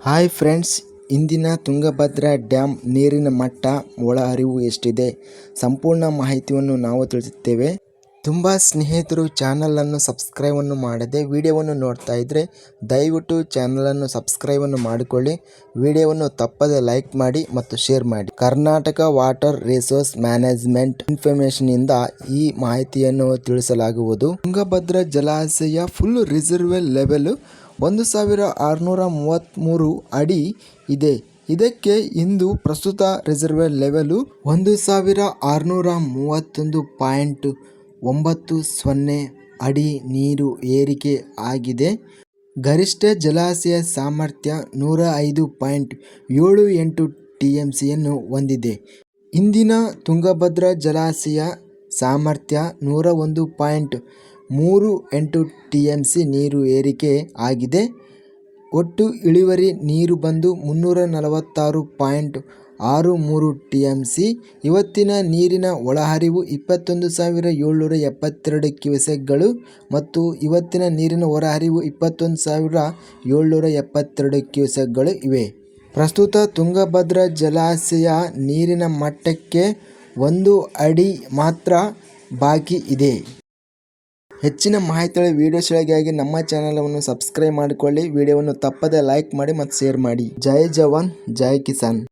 Hi friends, ಇಂದಿನ Tungabhadra dam ನೀರಿನ ಮಟ್ಟ, ಒಳಹರಿವು ಎಷ್ಟಿದೆ ಸಂಪೂರ್ಣ ಮಾಹಿತಿಯನ್ನು ನಾವು ತಿಳಿಸುತ್ತೇವೆ. ತುಂಬ ಸ್ನೇಹಿತರು ಚಾನಲನ್ನು ಸಬ್ಸ್ಕ್ರೈಬನ್ನು ಮಾಡದೆ ವಿಡಿಯೋವನ್ನು ನೋಡ್ತಾ ಇದ್ದರೆ ದಯವಿಟ್ಟು ಚಾನಲನ್ನು ಸಬ್ಸ್ಕ್ರೈಬನ್ನು ಮಾಡಿಕೊಳ್ಳಿ. ವಿಡಿಯೋವನ್ನು ತಪ್ಪದೆ ಲೈಕ್ ಮಾಡಿ ಮತ್ತು ಶೇರ್ ಮಾಡಿ. ಕರ್ನಾಟಕ ವಾಟರ್ ರಿಸೋರ್ಸ್ ಮ್ಯಾನೇಜ್ಮೆಂಟ್ ಇನ್ಫಾರ್ಮೇಷನ್ನಿಂದ ಈ ಮಾಹಿತಿಯನ್ನು ತಿಳಿಸಲಾಗುವುದು. ತುಂಗಭದ್ರಾ ಜಲಾಶಯ ಫುಲ್ ರಿಸರ್ವೇರ್ ಲೆವೆಲ್ 1633 ಅಡಿ ಇದೆ. ಇದಕ್ಕೆ ಇಂದು ಪ್ರಸ್ತುತ ರಿಸರ್ವೇರ್ ಲೆವೆಲ್ 1631.90 ಅಡಿ ನೀರು ಏರಿಕೆ ಆಗಿದೆ. ಗರಿಷ್ಠ ಜಲಾಶಯ ಸಾಮರ್ಥ್ಯ 105.78 TMCಯನ್ನು ಹೊಂದಿದೆ. ಇಂದಿನ ತುಂಗಭದ್ರಾ ಜಲಾಶಯ ಸಾಮರ್ಥ್ಯ 101.38 TMC ನೀರು ಏರಿಕೆ ಆಗಿದೆ. ಒಟ್ಟು ಇಳುವರಿ ನೀರು ಬಂದು 346.63 TMC. ಇವತ್ತಿನ ನೀರಿನ ಒಳಹರಿವು 21,772 ಕ್ಯೂಸೆಕ್ಗಳು ಮತ್ತು ಇವತ್ತಿನ ನೀರಿನ ಹೊರಹರಿವು 21,772 ಕ್ಯೂಸೆಕ್ಗಳು ಇವೆ. ಪ್ರಸ್ತುತ ತುಂಗಭದ್ರಾ ಜಲಾಶಯ ನೀರಿನ ಮಟ್ಟಕ್ಕೆ 1 ಅಡಿ ಮಾತ್ರ ಬಾಕಿ ಇದೆ. ಹೆಚ್ಚಿನ ಮಾಹಿತಿಗಳ ವಿಡಿಯೋಸ್ಗಳಿಗಾಗಿ ನಮ್ಮ ಚಾನಲನ್ನು ಸಬ್ಸ್ಕ್ರೈಬ್ ಮಾಡಿಕೊಳ್ಳಿ. ವಿಡಿಯೋವನ್ನು ತಪ್ಪದೆ ಲೈಕ್ ಮಾಡಿ ಮತ್ತು ಶೇರ್ ಮಾಡಿ. ಜೈ ಜವಾನ್, ಜೈ ಕಿಸಾನ್.